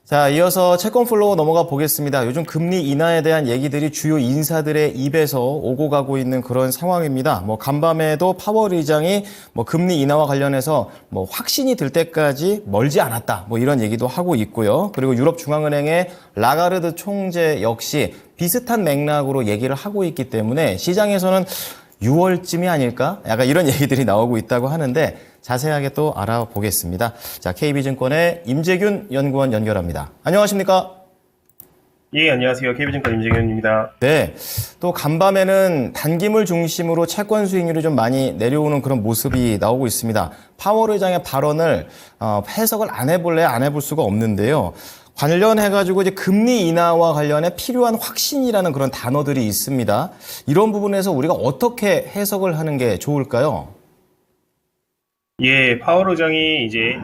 자, 이어서 채권 플로우 넘어가 보겠습니다. 요즘 금리 인하에 대한 얘기들이 주요 인사들의 입에서 오고 가고 있는 그런 상황입니다. 간밤에도 파월 의장이 금리 인하와 관련해서 확신이 들 때까지 멀지 않았다. 이런 얘기도 하고 있고요. 그리고 유럽 중앙은행의 라가르드 총재 역시 비슷한 맥락으로 얘기를 하고 있기 때문에 시장에서는 6월쯤이 아닐까? 약간 이런 얘기들이 나오고 있다고 하는데 자세하게 또 알아보겠습니다. 자, KB증권의 임재균 연구원 연결합니다. 안녕하십니까? 예, 안녕하세요. KB증권 임재균입니다. 네, 또 간밤에는 단기물 중심으로 채권 수익률이 좀 많이 내려오는 그런 모습이 나오고 있습니다. 파월 의장의 발언을 해석을 안 해볼래 안 해볼 수가 없는데요. 관련해가지고 이제 금리 인하와 관련해 필요한 확신이라는 그런 단어들이 있습니다. 이런 부분에서 우리가 어떻게 해석을 하는 게 좋을까요? 예, 파월 의장이 이제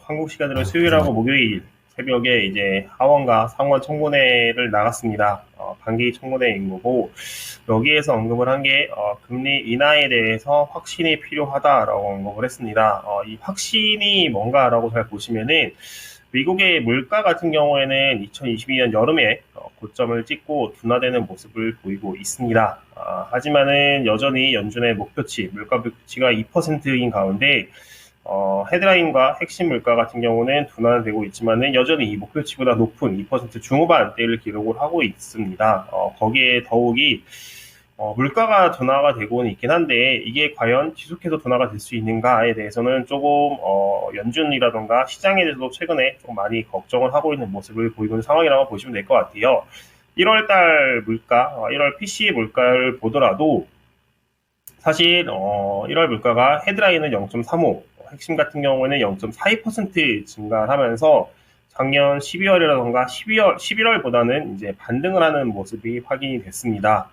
한국 시간으로 수요일하고 목요일 새벽에 이제 하원과 상원 청문회를 나갔습니다. 반기 청문회인 거고 여기에서 언급을 한 게 금리 인하에 대해서 확신이 필요하다라고 언급을 했습니다. 이 확신이 뭔가라고 잘 보시면은 미국의 물가 같은 경우에는 2022년 여름에 고점을 찍고 둔화되는 모습을 보이고 있습니다. 하지만은 여전히 연준의 목표치, 물가 목표치가 2%인 가운데 헤드라인과 핵심 물가 같은 경우는 둔화는 되고 있지만은 여전히 이 목표치보다 높은 2% 중후반대를 기록을 하고 있습니다. 거기에 더욱이 물가가 둔화가 되고는 있긴 한데 이게 과연 지속해서 둔화가 될 수 있는가에 대해서는 조금 연준이라던가 시장에 대해서도 최근에 좀 많이 걱정을 하고 있는 모습을 보이고 있는 상황이라고 보시면 될 것 같아요. 1월달 물가, 1월 PCE 물가를 보더라도 사실 1월 물가가 헤드라인은 0.35, 핵심 같은 경우에는 0.42% 증가하면서 작년 12월이라던가 11월보다는 이제 반등을 하는 모습이 확인이 됐습니다.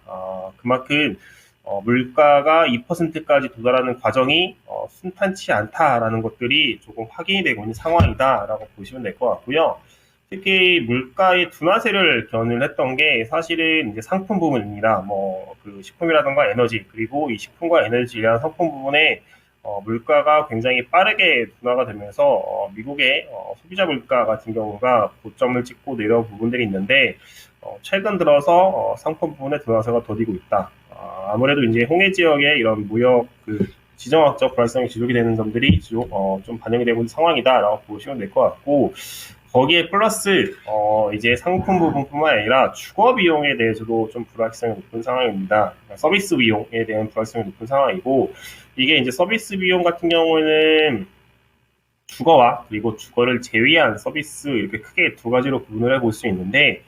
그만큼 물가가 2%까지 도달하는 과정이 순탄치 않다라는 것들이 조금 확인이 되고 있는 상황이다라고 보시면 될 것 같고요. 특히 물가의 둔화세를 견인을 했던 게 사실은 이제 상품 부분입니다. 그 식품이라던가 에너지, 그리고 이 식품과 에너지 관련 상품 부분에 물가가 굉장히 빠르게 둔화가 되면서 미국의 소비자 물가 같은 경우가 고점을 찍고 내려온 부분들이 있는데 최근 들어서 상품 부분의 둔화세가 더디고 있다. 아무래도 이제 홍해 지역의 이런 무역 지정학적 불안성이 지속이 되는 점들이 좀 반영이 되고 있는 상황이다라고 보시면 될 것 같고 거기에 플러스 이제 상품 부분뿐만 아니라 주거 비용에 대해서도 좀 불확실성이 높은 상황입니다. 서비스 비용에 대한 불확실성이 높은 상황이고 이게 이제 서비스 비용 같은 경우에는 주거와 그리고 주거를 제외한 서비스 이렇게 크게 두 가지로 구분을 해볼 수 있는데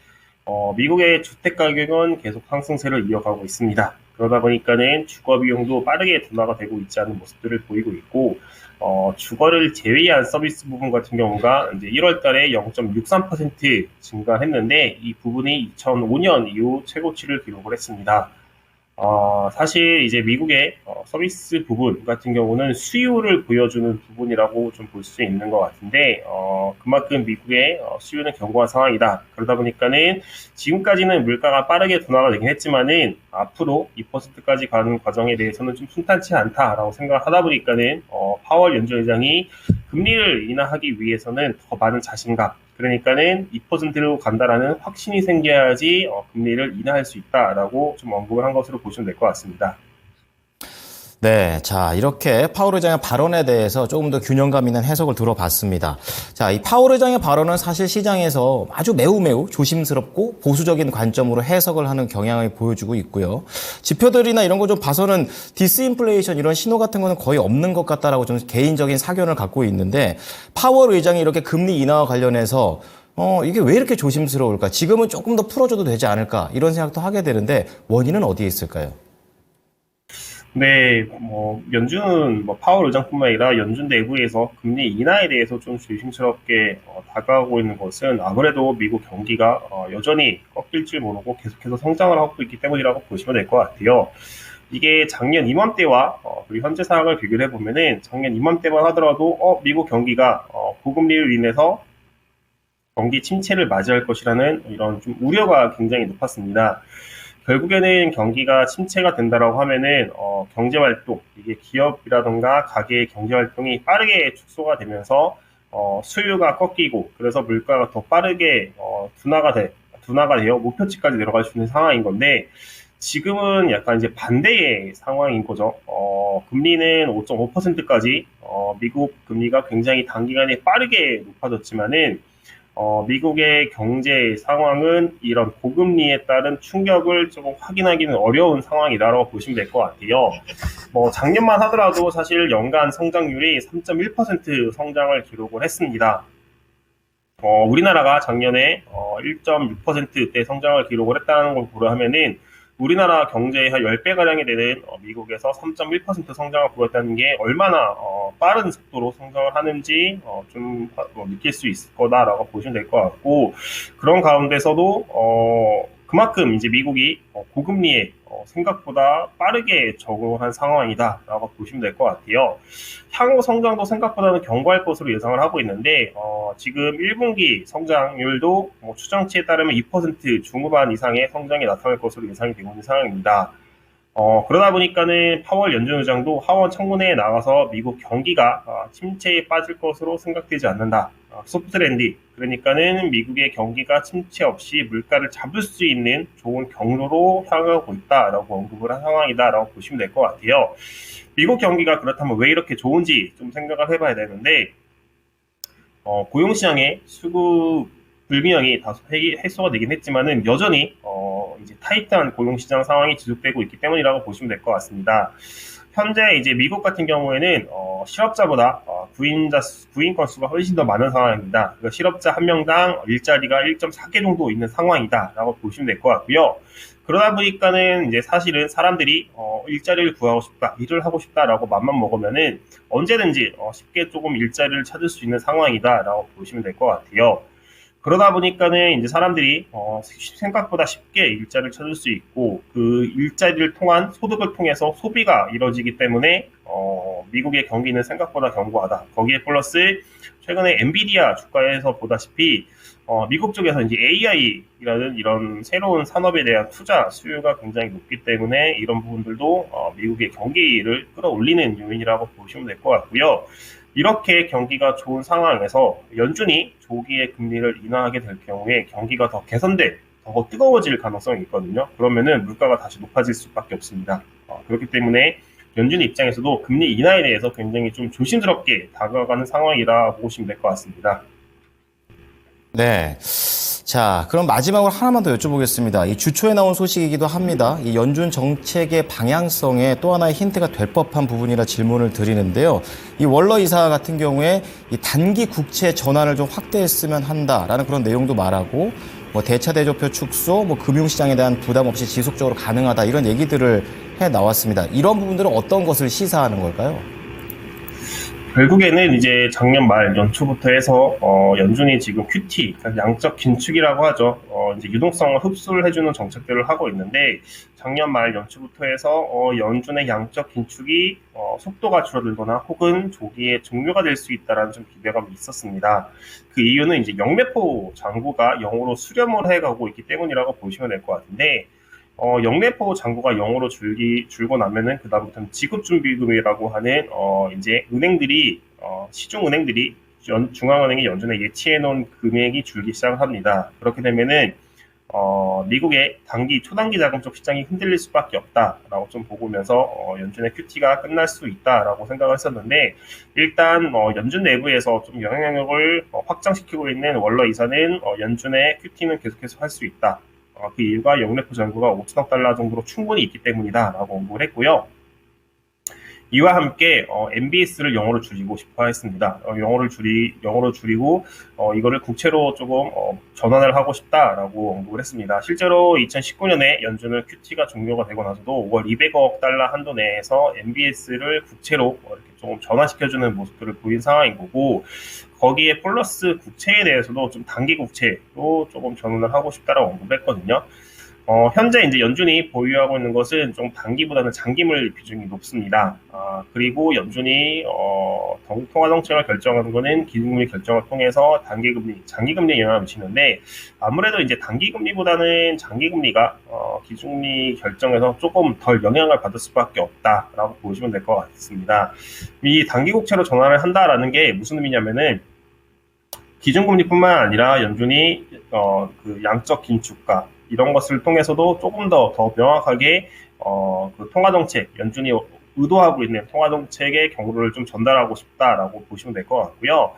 미국의 주택 가격은 계속 상승세를 이어가고 있습니다. 그러다 보니까는 주거 비용도 빠르게 둔화가 되고 있지 않은 모습들을 보이고 있고 주거를 제외한 서비스 부분 같은 경우가 이제 1월 달에 0.63% 증가했는데 이 부분이 2005년 이후 최고치를 기록을 했습니다. 사실 이제 미국의 서비스 부분 같은 경우는 수요를 보여주는 부분이라고 좀 볼 수 있는 것 같은데 그만큼 미국의 수요는 견고한 상황이다. 그러다 보니까는 지금까지는 물가가 빠르게 둔화가 되긴 했지만은 앞으로 2%까지 가는 과정에 대해서는 좀 순탄치 않다라고 생각을 하다 보니까는 파월 연준 의장이 금리를 인하하기 위해서는 더 많은 자신감, 그러니까는 2%로 간다라는 확신이 생겨야지 금리를 인하할 수 있다라고 좀 언급을 한 것으로 보시면 될 것 같습니다. 네, 자, 이렇게 파월 의장의 발언에 대해서 조금 더 균형감 있는 해석을 들어봤습니다. 자, 이 파월 의장의 발언은 사실 시장에서 아주 매우 조심스럽고 보수적인 관점으로 해석을 하는 경향을 보여주고 있고요. 지표들이나 이런 거 좀 봐서는 디스인플레이션 이런 신호 같은 거는 거의 없는 것 같다라고 좀 개인적인 사견을 갖고 있는데 파월 의장이 이렇게 금리 인하와 관련해서 이게 왜 이렇게 조심스러울까? 지금은 조금 더 풀어줘도 되지 않을까? 이런 생각도 하게 되는데 원인은 어디에 있을까요? 네, 연준, 파월 의장뿐만 아니라 연준 내부에서 금리 인하에 대해서 좀 조심스럽게 다가오고 있는 것은 아무래도 미국 경기가 여전히 꺾일 줄 모르고 계속해서 성장을 하고 있기 때문이라고 보시면 될 것 같아요. 이게 작년 이맘때와 그리고 현재 상황을 비교를 해보면은 작년 이맘때만 하더라도 미국 경기가 고금리로 인해서 경기 침체를 맞이할 것이라는 이런 좀 우려가 굉장히 높았습니다. 결국에는 경기가 침체가 된다라고 하면은 경제 활동, 이게 기업이라던가 가게의 경제 활동이 빠르게 축소가 되면서 수요가 꺾이고 그래서 물가가 더 빠르게 둔화가 되어 목표치까지 내려갈 수 있는 상황인 건데 지금은 약간 이제 반대의 상황인 거죠. 금리는 5.5%까지 미국 금리가 굉장히 단기간에 빠르게 높아졌지만은 미국의 경제 상황은 이런 고금리에 따른 충격을 조금 확인하기는 어려운 상황이다라고 보시면 될 것 같아요. 뭐 작년만 하더라도 사실 연간 성장률이 3.1% 성장을 기록을 했습니다. 우리나라가 작년에 1.6%대 성장을 기록을 했다는 걸 고려하면은 우리나라 경제의 한 10배가량이 되는 미국에서 3.1% 성장을 보였다는 게 얼마나 빠른 속도로 성장을 하는지 좀 느낄 수 있을 거다라고 보시면 될 것 같고 그런 가운데서도 그만큼 이제 미국이 고금리에 생각보다 빠르게 적응을 한 상황이다라고 보시면 될 것 같아요. 향후 성장도 생각보다는 견고할 것으로 예상을 하고 있는데 지금 1분기 성장률도 추정치에 따르면 2% 중후반 이상의 성장이 나타날 것으로 예상이 되고 있는 상황입니다. 그러다 보니까는 파월 연준 의장도 하원 청문회에 나가서 미국 경기가 침체에 빠질 것으로 생각되지 않는다. 소프트 랜딩, 그러니까는 미국의 경기가 침체 없이 물가를 잡을 수 있는 좋은 경로로 향하고 있다라고 언급을 한 상황이다라고 보시면 될 것 같아요. 미국 경기가 그렇다면 왜 이렇게 좋은지 좀 생각을 해봐야 되는데 고용시장의 수급 불균형이 다소 해소가 되긴 했지만은 여전히 이제 타이트한 고용시장 상황이 지속되고 있기 때문이라고 보시면 될 것 같습니다. 현재 이제 미국 같은 경우에는 실업자보다 구인 건수가 훨씬 더 많은 상황입니다. 그러니까 실업자 한 명당 일자리가 1.4개 정도 있는 상황이다라고 보시면 될 것 같고요. 그러다 보니까는 이제 사실은 사람들이 일자리를 구하고 싶다, 일을 하고 싶다라고 맘만 먹으면은 언제든지 쉽게 조금 일자리를 찾을 수 있는 상황이다라고 보시면 될 것 같아요. 그러다 보니까는 이제 사람들이 생각보다 쉽게 일자리를 찾을 수 있고 그 일자리를 통한 소득을 통해서 소비가 이루어지기 때문에 미국의 경기는 생각보다 견고하다. 거기에 플러스 최근에 엔비디아 주가에서 보다시피 미국 쪽에서 이제 AI라는 이런 새로운 산업에 대한 투자 수요가 굉장히 높기 때문에 이런 부분들도 미국의 경기를 끌어올리는 요인이라고 보시면 될 것 같고요. 이렇게 경기가 좋은 상황에서 연준이 조기에 금리를 인하하게 될 경우에 경기가 더 개선돼 더 뜨거워질 가능성이 있거든요. 그러면은 물가가 다시 높아질 수밖에 없습니다. 그렇기 때문에 연준 입장에서도 금리 인하에 대해서 굉장히 좀 조심스럽게 다가가는 상황이라 보시면 될 것 같습니다. 네. 자, 그럼 마지막으로 하나만 더 여쭤보겠습니다. 이 주초에 나온 소식이기도 합니다. 이 연준 정책의 방향성에 또 하나의 힌트가 될 법한 부분이라 질문을 드리는데요. 이 월러 이사 같은 경우에 이 단기 국채 전환을 좀 확대했으면 한다라는 그런 내용도 말하고 뭐 대차 대조표 축소, 뭐 금융시장에 대한 부담 없이 지속적으로 가능하다 이런 얘기들을 해 나왔습니다. 이런 부분들은 어떤 것을 시사하는 걸까요? 결국에는 이제 작년 말 연초부터 해서 연준이 지금 QT, 그러니까 양적 긴축이라고 하죠. 이제 유동성을 흡수를 해주는 정책들을 하고 있는데 작년 말 연초부터 해서 연준의 양적 긴축이 속도가 줄어들거나 혹은 조기에 종료가 될 수 있다라는 좀 기대감이 있었습니다. 그 이유는 이제 영매포 잔고가 0으로 수렴을 해가고 있기 때문이라고 보시면 될 것 같은데. 영래포 잔고가 0으로 줄고 나면은 그다음부터는 지급준비금이라고 하는 이제 은행들이 시중은행들이 중앙은행이 연준에 예치해 놓은 금액이 줄기 시작을 합니다. 그렇게 되면은 미국의 초단기 자금 쪽 시장이 흔들릴 수밖에 없다라고 좀 보면서 연준의 QT가 끝날 수 있다라고 생각을 했었는데 일단 연준 내부에서 좀 영향력을 확장시키고 있는 월러 이사는 연준의 QT는 계속해서 할 수 있다. 그 이유가 영래포 잔고가 5천억 달러 정도로 충분히 있기 때문이다라고 언급을 했고요. 이와 함께 MBS를 영어로 줄이고 싶어 했습니다. 영어로 줄이고 이거를 국채로 조금 전환을 하고 싶다라고 언급을 했습니다. 실제로 2019년에 연준은 QT가 종료가 되고 나서도 월 200억 달러 한도 내에서 MBS를 국채로 이렇게 조금 전환시켜주는 모습들을 보인 상황인 거고 거기에 플러스 국채에 대해서도 좀 단기 국채로 조금 전환을 하고 싶다라고 언급했거든요. 현재 이제 연준이 보유하고 있는 것은 좀 단기보다는 장기물 비중이 높습니다. 그리고 연준이 통화 정책을 결정하는 것은 기준금리 결정을 통해서 단기금리, 장기금리에 영향을 미치는데 아무래도 이제 단기금리보다는 장기금리가 기준금리 결정에서 조금 덜 영향을 받을 수밖에 없다라고 보시면 될 것 같습니다. 이 단기국채로 전환을 한다라는 게 무슨 의미냐면은 기준금리뿐만 아니라 연준이 그 양적 긴축과 이런 것을 통해서도 조금 더 명확하게 그 통화정책, 연준이 의도하고 있는 통화정책의 경로를 좀 전달하고 싶다라고 보시면 될 것 같고요.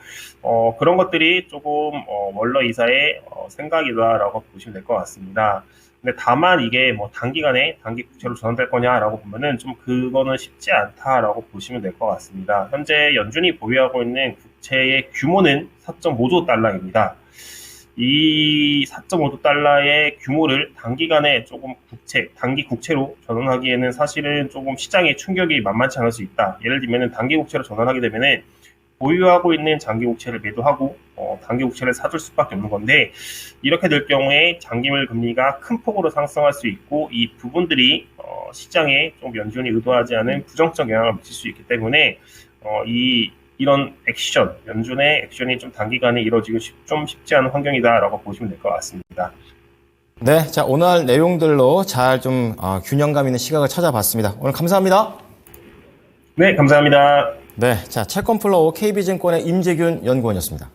그런 것들이 조금 월러 이사의 생각이다라고 보시면 될 것 같습니다. 근데 다만 이게 뭐 단기간에 단기 국채로 전환될 거냐라고 보면은 좀 그거는 쉽지 않다라고 보시면 될 것 같습니다. 현재 연준이 보유하고 있는 국채의 규모는 4.5조 달러입니다. 이 4.5조 달러의 규모를 단기간에 조금 단기 국채로 전환하기에는 사실은 조금 시장의 충격이 만만치 않을 수 있다. 예를 들면 단기 국채로 전환하게 되면은 보유하고 있는 장기 국채를 매도하고 단기 국채를 사줄 수밖에 없는 건데 이렇게 될 경우에 장기물 금리가 큰 폭으로 상승할 수 있고 이 부분들이 시장에 좀 연준이 의도하지 않은 부정적 영향을 미칠 수 있기 때문에 이런 액션, 연준의 액션이 좀 단기간에 이루어지기 좀 쉽지 않은 환경이다라고 보시면 될 것 같습니다. 네, 자 오늘 내용들로 잘 좀 균형감 있는 시각을 찾아봤습니다. 오늘 감사합니다. 네, 감사합니다. 네, 자 채권플로우 KB증권의 임재균 연구원이었습니다.